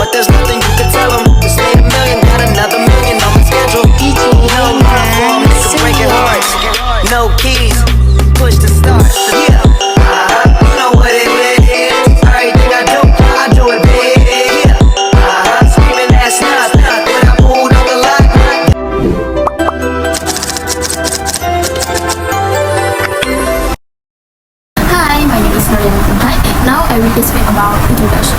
but there's nothing you can tell them. This made a million, got another million on my schedule. No love for 'em, nigga breaking hearts. No keys, push to start. Yeah, you know what it is. Everything I do it big. Yeah, screaming that's not when I pulled on the lock. Hi, my name is Nur Najihah. Now I will speak about introduction.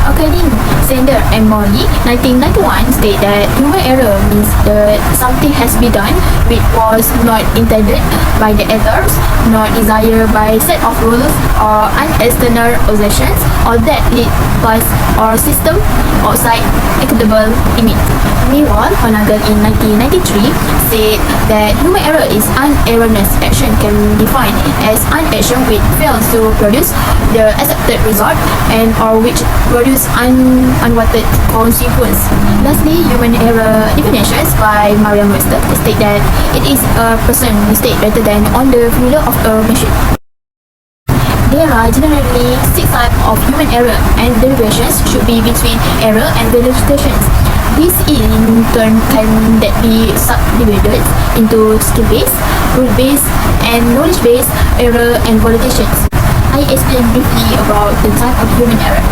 According Zainal Abidin, 1991 state that human error means that something has been done which was not intended by the authors, not desired by set of rules or external possessions, or that lead past or system outside equitable limit. Meanwhile, Honagle in 1993 said that human error is an erroneous action can be defined as an action which fails to produce the accepted result and or which produce unwanted consequence. Lastly, human error definitions by Mariam Webster state that it is a person mistake rather than on the failure of a machine. There are generally 6 types of human error, and derivations should be between error and verifications. This in turn can that be subdivided into skill-based, rule-based, and knowledge-based error and validations. I explain briefly about the type of human error.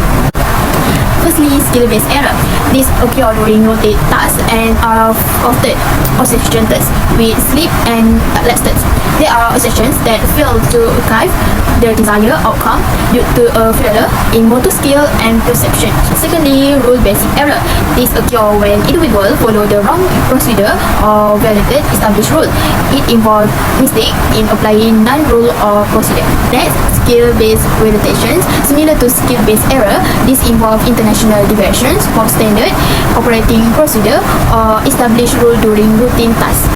Firstly, skill-based error. These occur during routine tasks and are often associated with sleep and laxity. There are associations that fail to achieve the desired outcome due to a failure in motor skill and perception. Secondly, rule-based error. These occur when individuals follow the wrong procedure or violate established rule. It involves mistake in applying non-rule or procedure. Next, skill-based validations. Similar to skill-based error, this involves international deviations from standard operating procedure or established rule during routine tasks.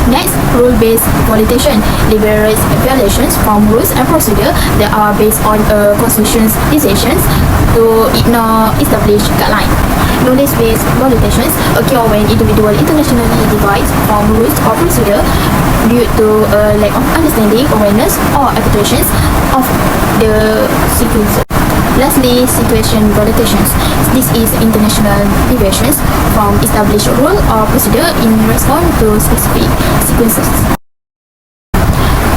Next, rule-based validation liberates violations from rules and procedure that are based on a constitution's decisions to ignore established guidelines. Knowledge-based validations occur when individual internationally deviates from rules or procedure due to a lack of understanding, awareness, or applications of the sequence. Lastly, situation validations. This is international deviations from established rule or procedure in response to specific sequences.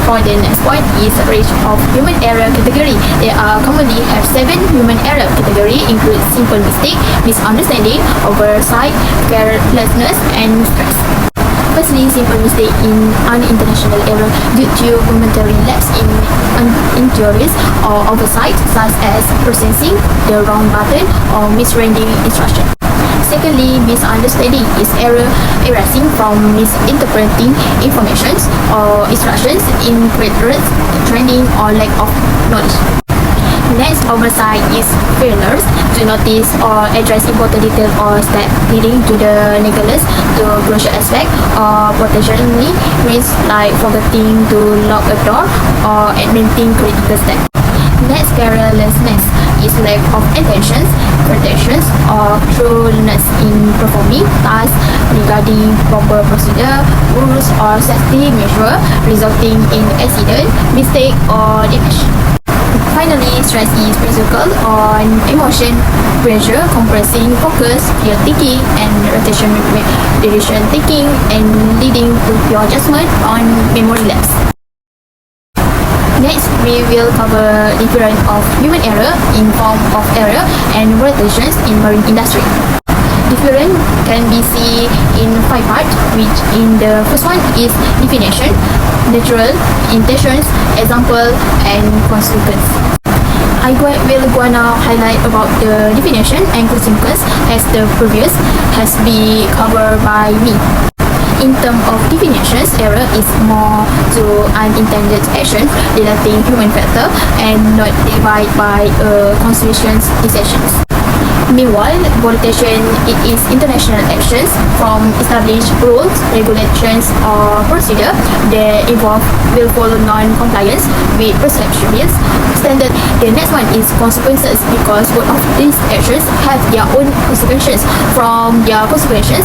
For the next point is range of human error category. There are commonly have 7 human error category, include simple mistake, misunderstanding, oversight, carelessness, and stress. Firstly, simple mistake in unintentional error due to momentary lapse in theories or oversight, such as pressing the wrong button or misreading instruction. Secondly, misunderstanding is error arising from misinterpreting information or instructions, incorrect training, or lack of knowledge. Next, oversight is failures to notice or address important detail or step leading to the negligence to crucial aspect or potentially risks like forgetting to lock a door or admitting critical step. Next, carelessness is lack of intentions, protections, or truthfulness in performing tasks regarding proper procedure, rules, or safety measure, resulting in accident, mistake, or damage. Finally, stress is physical on emotion, pressure, compressing focus, clear thinking, and rotation direction thinking, and leading to pure judgment on memory lapse. Next, we will cover different of human error in form of error and rotations in marine industry. Different can be seen in 5 parts, which in the first one is definition, natural, intentions, example, and consequence. I will gonna highlight about the definition and consequence as the previous has been covered by me. In terms of definitions, error is more to unintended action relating human factor and not divided by constitution's decisions. Meanwhile, validation it is international actions from established rules, regulations, or procedure that involve willful non-compliance with prescriptions standard. The next one is consequences, because both of these actions have their own consequences. From their consequences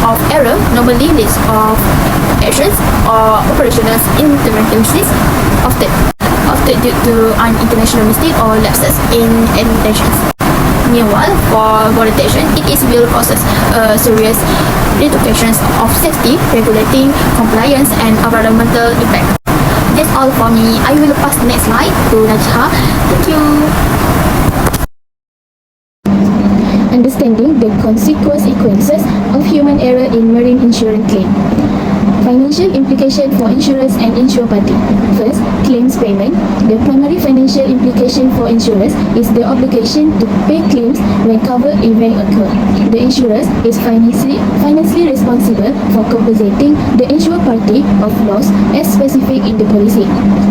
of error normally leads of actions or operational interventions often due to an international mistake or lapses in intentions. Meanwhile, for protection, it will causes serious repercussions of safety, regulating compliance, and environmental impact. That's all for me. I will pass the next slide to Najihah. Thank you. Understanding the consequences of human error in marine insurance claim. Financial implication for insurers and insured party. First, claims payment. The primary financial implication for insurers is the obligation to pay claims when covered event occur. The insurer is financially responsible for compensating the insured party of loss as specified in the policy.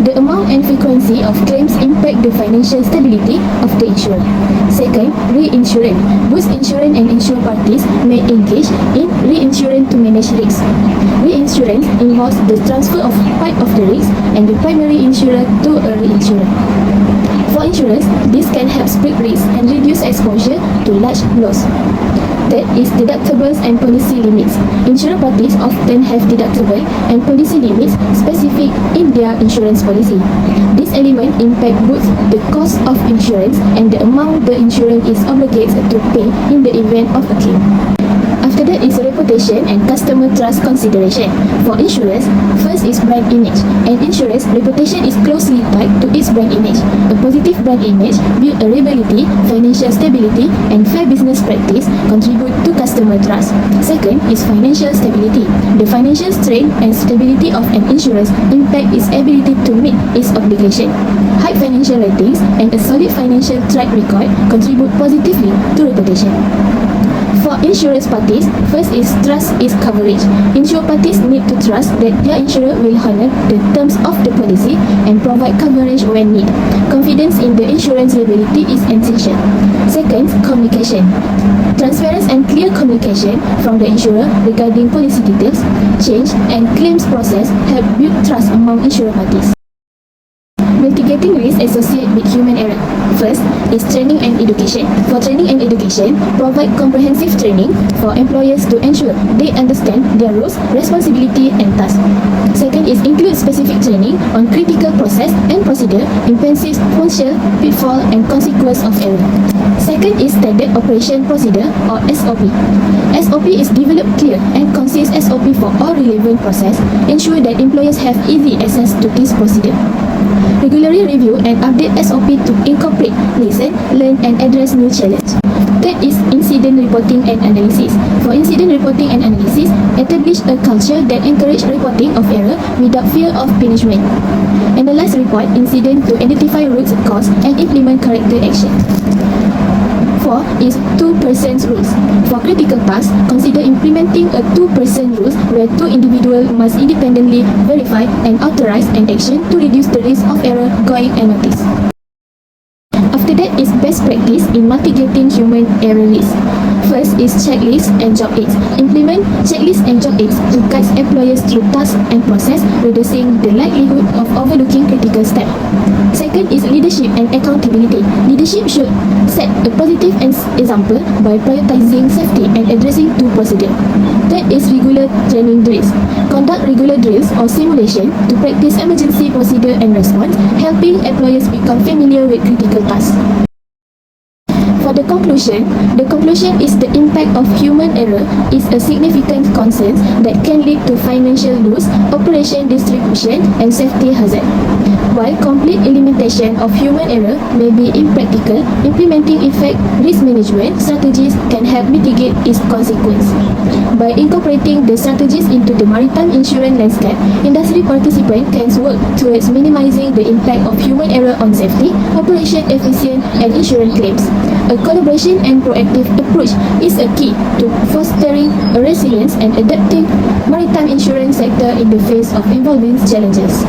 The amount and frequency of claims impact the financial stability of the insurer. Second, reinsurance. Both insurance and insured parties may engage in reinsurance to manage risks. Reinsurance involves the transfer of part of the risk and the primary insurer to a reinsurer. For insurers, this can help split risk and reduce exposure to large loss. Third is deductibles and policy limits. Insurer parties often have deductible and policy limits specific in their insurance policy. This element impact both the cost of insurance and the amount the insurer is obligated to pay in the event of a claim. After that is reputation and customer trust consideration. For insurers, first is brand image. An insurer's reputation is closely tied to its brand image. A positive brand image build a reliability, financial stability, and fair business practice contribute to customer trust. Second is financial stability. The financial strength and stability of an insurer's impact its ability to meet its obligation. High financial ratings and a solid financial track record contribute positively to reputation. For insurance parties, first is trust is coverage. Insured parties need to trust that their insurer will honor the terms of the policy and provide coverage when needed. Confidence in the insurance liability is essential. Second, communication. Transparent and clear communication from the insurer regarding policy details, change, and claims process help build trust among insured parties. Mitigating risk associated with human error. First is training and education. For training and education, provide comprehensive training for employers to ensure they understand their roles, responsibility, and tasks. Second is include specific training on critical process and procedure, impensif potential, pitfall, and consequence of error. Second is standard operation procedure or SOP. SOP is developed clear and concise SOP for all relevant process. Ensure that employers have easy access to this procedure. Regularly review and update SOP to incorporate, listen, learn, and address new challenges. Third is incident reporting and analysis. For incident reporting and analysis, establish a culture that encourages reporting of error without fear of punishment. Analyze report incident to identify root cause and implement corrective action. 4 is 2% rules. For critical tasks, consider implementing a 2% rules where two individuals must independently verify and authorize an action to reduce the risk of error going unnoticed. After that is best practice in mitigating human error risk. First is checklist and job aids. Implement checklist and job aids to guide employers through tasks and process, reducing the likelihood of overlooking critical steps. Second is leadership and accountability. Leadership should set a positive example by prioritizing safety and addressing two procedures. Third is regular training drills. Conduct regular drills or simulation to practice emergency procedure and response, helping employers become familiar with critical tasks. For the conclusion is the impact of human error is a significant concern that can lead to financial loss, operation distribution, and safety hazard. While complete elimination of human error may be impractical, implementing effective risk management strategies can help mitigate its consequences. By incorporating the strategies into the maritime insurance landscape, industry participants can work towards minimizing the impact of human error on safety, operation efficiency, and insurance claims. A collaboration and proactive approach is a key to fostering a resilient and adaptive maritime insurance sector in the face of evolving challenges.